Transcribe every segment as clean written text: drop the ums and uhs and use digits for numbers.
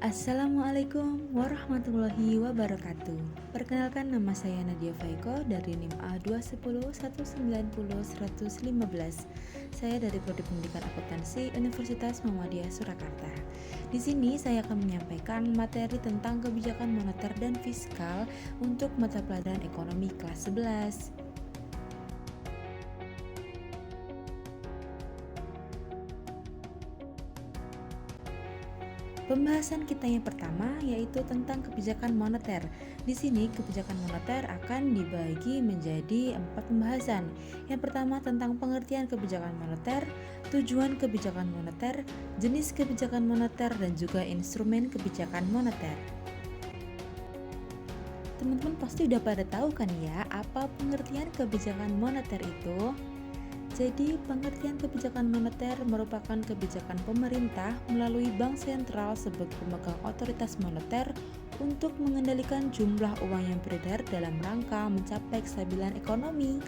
Assalamualaikum warahmatullahi wabarakatuh. Perkenalkan, nama saya Nadia Faiko dari NIM A210190115. Saya dari Prodi Pendidikan Akuntansi Universitas Muhammadiyah Surakarta. Di sini saya akan menyampaikan materi tentang kebijakan moneter dan fiskal untuk mata pelajaran ekonomi kelas 11. Pembahasan kita yang pertama yaitu tentang kebijakan moneter. Di sini kebijakan moneter akan dibagi menjadi 4 pembahasan. Yang pertama tentang pengertian kebijakan moneter, tujuan kebijakan moneter, jenis kebijakan moneter, dan juga instrumen kebijakan moneter. Teman-teman pasti udah pada tahu kan ya apa pengertian kebijakan moneter itu? Jadi, pengertian kebijakan moneter merupakan kebijakan pemerintah melalui bank sentral sebagai pemegang otoritas moneter untuk mengendalikan jumlah uang yang beredar dalam rangka mencapai kestabilan ekonomi.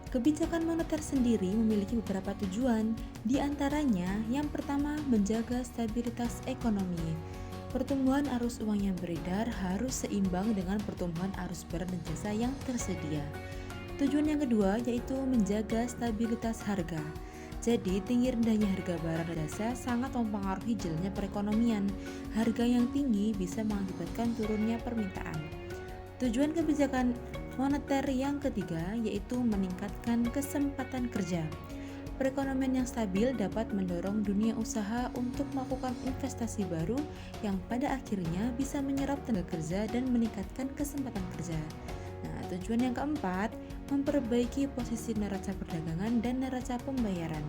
Kebijakan moneter sendiri memiliki beberapa tujuan, di antaranya yang pertama menjaga stabilitas ekonomi. Pertumbuhan arus uang yang beredar harus seimbang dengan pertumbuhan arus barang dan jasa yang tersedia. Tujuan yang kedua yaitu menjaga stabilitas harga. Jadi, tinggi rendahnya harga barang dan jasa sangat mempengaruhi jalannya perekonomian. Harga yang tinggi bisa mengakibatkan turunnya permintaan. Tujuan kebijakan moneter yang ketiga yaitu meningkatkan kesempatan kerja. Perekonomian yang stabil dapat mendorong dunia usaha untuk melakukan investasi baru yang pada akhirnya bisa menyerap tenaga kerja dan meningkatkan kesempatan kerja. Nah, tujuan yang keempat, memperbaiki posisi neraca perdagangan dan neraca pembayaran.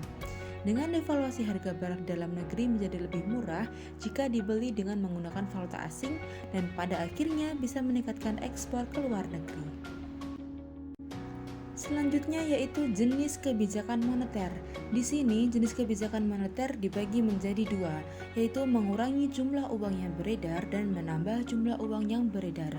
Dengan devaluasi harga barang dalam negeri menjadi lebih murah jika dibeli dengan menggunakan valuta asing dan pada akhirnya bisa meningkatkan ekspor ke luar negeri. Selanjutnya yaitu jenis kebijakan moneter. Di sini jenis kebijakan moneter dibagi menjadi dua, yaitu mengurangi jumlah uang yang beredar dan menambah jumlah uang yang beredar.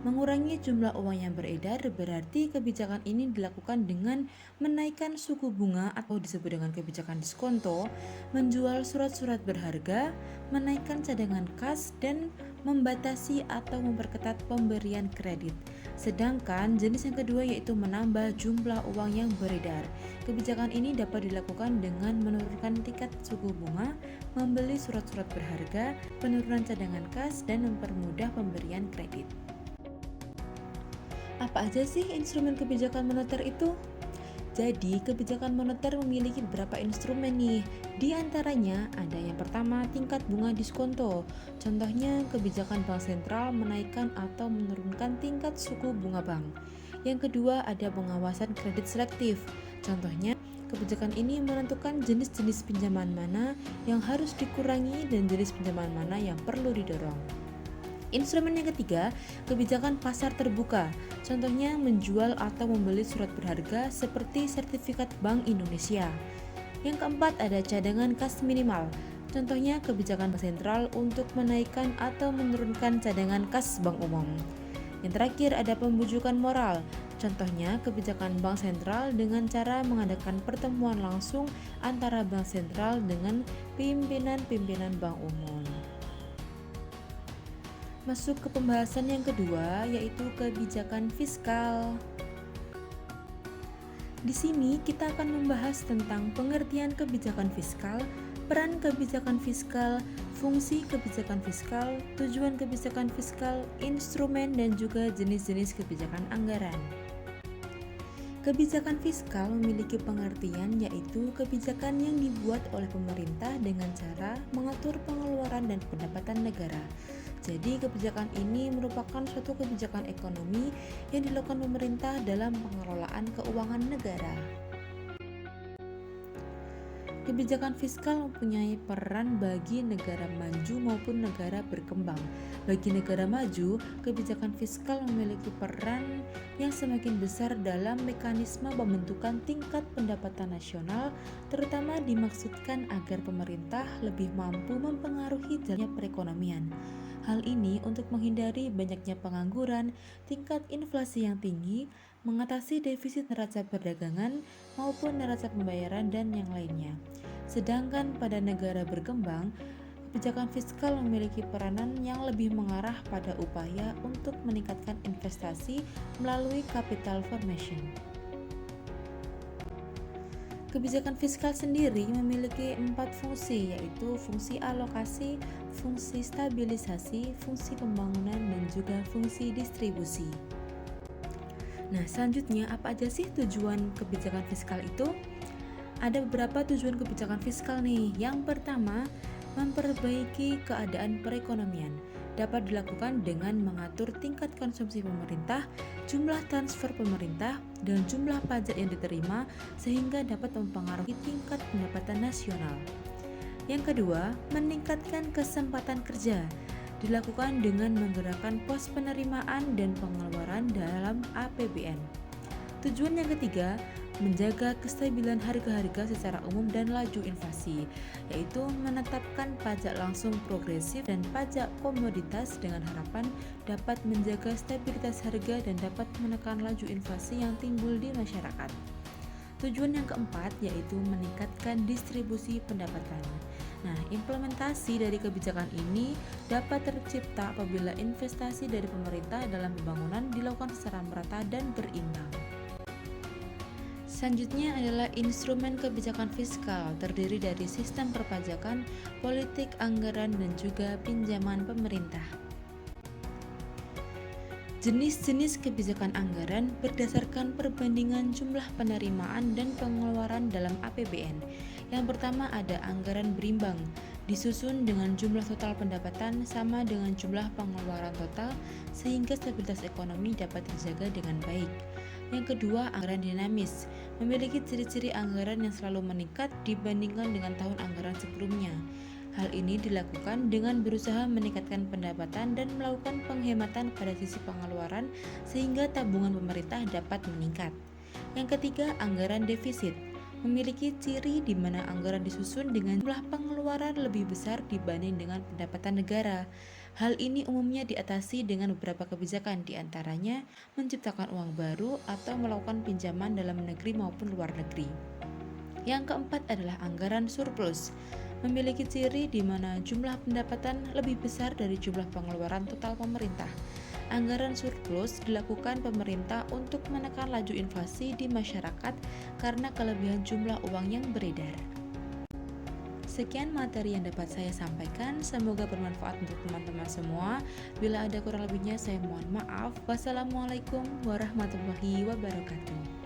Mengurangi jumlah uang yang beredar berarti kebijakan ini dilakukan dengan menaikkan suku bunga atau disebut dengan kebijakan diskonto, menjual surat-surat berharga, menaikkan cadangan kas, dan membatasi atau memperketat pemberian kredit. Sedangkan jenis yang kedua yaitu menambah jumlah uang yang beredar. Kebijakan ini dapat dilakukan dengan menurunkan tingkat suku bunga, membeli surat-surat berharga, penurunan cadangan kas, dan mempermudah pemberian kredit. Apa aja sih instrumen kebijakan moneter itu? Jadi, kebijakan moneter memiliki beberapa instrumen nih. Di antaranya ada yang pertama tingkat bunga diskonto. Contohnya kebijakan bank sentral menaikkan atau menurunkan tingkat suku bunga bank. Yang kedua ada pengawasan kredit selektif. Contohnya kebijakan ini menentukan jenis-jenis pinjaman mana yang harus dikurangi dan jenis pinjaman mana yang perlu didorong. Instrumen yang ketiga, kebijakan pasar terbuka. Contohnya menjual atau membeli surat berharga seperti sertifikat Bank Indonesia. Yang keempat ada cadangan kas minimal. Contohnya kebijakan bank sentral untuk menaikkan atau menurunkan cadangan kas bank umum. Yang terakhir ada pembujukan moral. Contohnya kebijakan bank sentral dengan cara mengadakan pertemuan langsung antara bank sentral dengan pimpinan-pimpinan bank umum. Masuk ke pembahasan yang kedua yaitu kebijakan fiskal. Di sini kita akan membahas tentang pengertian kebijakan fiskal, peran kebijakan fiskal, fungsi kebijakan fiskal, tujuan kebijakan fiskal, instrumen, dan juga jenis-jenis kebijakan anggaran. Kebijakan fiskal memiliki pengertian yaitu kebijakan yang dibuat oleh pemerintah dengan cara mengatur pengeluaran dan pendapatan negara. Jadi kebijakan ini merupakan suatu kebijakan ekonomi yang dilakukan pemerintah dalam pengelolaan keuangan negara. Kebijakan fiskal mempunyai peran bagi negara maju maupun negara berkembang. Bagi negara maju, kebijakan fiskal memiliki peran yang semakin besar dalam mekanisme pembentukan tingkat pendapatan nasional, terutama dimaksudkan agar pemerintah lebih mampu mempengaruhi jalannya perekonomian. Hal ini untuk menghindari banyaknya pengangguran, tingkat inflasi yang tinggi, mengatasi defisit neraca perdagangan maupun neraca pembayaran dan yang lainnya. Sedangkan pada negara berkembang, kebijakan fiskal memiliki peranan yang lebih mengarah pada upaya untuk meningkatkan investasi melalui capital formation. Kebijakan fiskal sendiri memiliki 4 fungsi, yaitu fungsi alokasi, fungsi stabilisasi, fungsi pembangunan, dan juga fungsi distribusi. Nah, selanjutnya apa aja sih tujuan kebijakan fiskal itu? Ada beberapa tujuan kebijakan fiskal nih. Yang pertama, memperbaiki keadaan perekonomian. Dapat dilakukan dengan mengatur tingkat konsumsi pemerintah, jumlah transfer pemerintah, dan jumlah pajak yang diterima sehingga dapat mempengaruhi tingkat pendapatan nasional. Yang kedua, meningkatkan kesempatan kerja. Dilakukan dengan menggerakkan pos penerimaan dan pengeluaran dalam APBN. Tujuan yang ketiga, menjaga kestabilan harga-harga secara umum dan laju inflasi, yaitu menetapkan pajak langsung progresif dan pajak komoditas dengan harapan dapat menjaga stabilitas harga dan dapat menekan laju inflasi yang timbul di masyarakat. Tujuan yang keempat yaitu meningkatkan distribusi pendapatan. Nah, implementasi dari kebijakan ini dapat tercipta apabila investasi dari pemerintah dalam pembangunan dilakukan secara merata dan berimbang. Selanjutnya adalah instrumen kebijakan fiskal, terdiri dari sistem perpajakan, politik anggaran, dan juga pinjaman pemerintah. Jenis-jenis kebijakan anggaran berdasarkan perbandingan jumlah penerimaan dan pengeluaran dalam APBN. Yang pertama ada anggaran berimbang, disusun dengan jumlah total pendapatan sama dengan jumlah pengeluaran total sehingga stabilitas ekonomi dapat terjaga dengan baik. Yang kedua, anggaran dinamis, memiliki ciri-ciri anggaran yang selalu meningkat dibandingkan dengan tahun anggaran sebelumnya. Hal ini dilakukan dengan berusaha meningkatkan pendapatan dan melakukan penghematan pada sisi pengeluaran sehingga tabungan pemerintah dapat meningkat. Yang ketiga, anggaran defisit, memiliki ciri di mana anggaran disusun dengan jumlah pengeluaran lebih besar dibanding dengan pendapatan negara. Hal ini umumnya diatasi dengan beberapa kebijakan, diantaranya menciptakan uang baru atau melakukan pinjaman dalam negeri maupun luar negeri. Yang keempat adalah anggaran surplus, memiliki ciri di mana jumlah pendapatan lebih besar dari jumlah pengeluaran total pemerintah. Anggaran surplus dilakukan pemerintah untuk menekan laju inflasi di masyarakat karena kelebihan jumlah uang yang beredar. Sekian materi yang dapat saya sampaikan, semoga bermanfaat untuk teman-teman semua. Bila ada kurang lebihnya saya mohon maaf. Wassalamualaikum warahmatullahi wabarakatuh.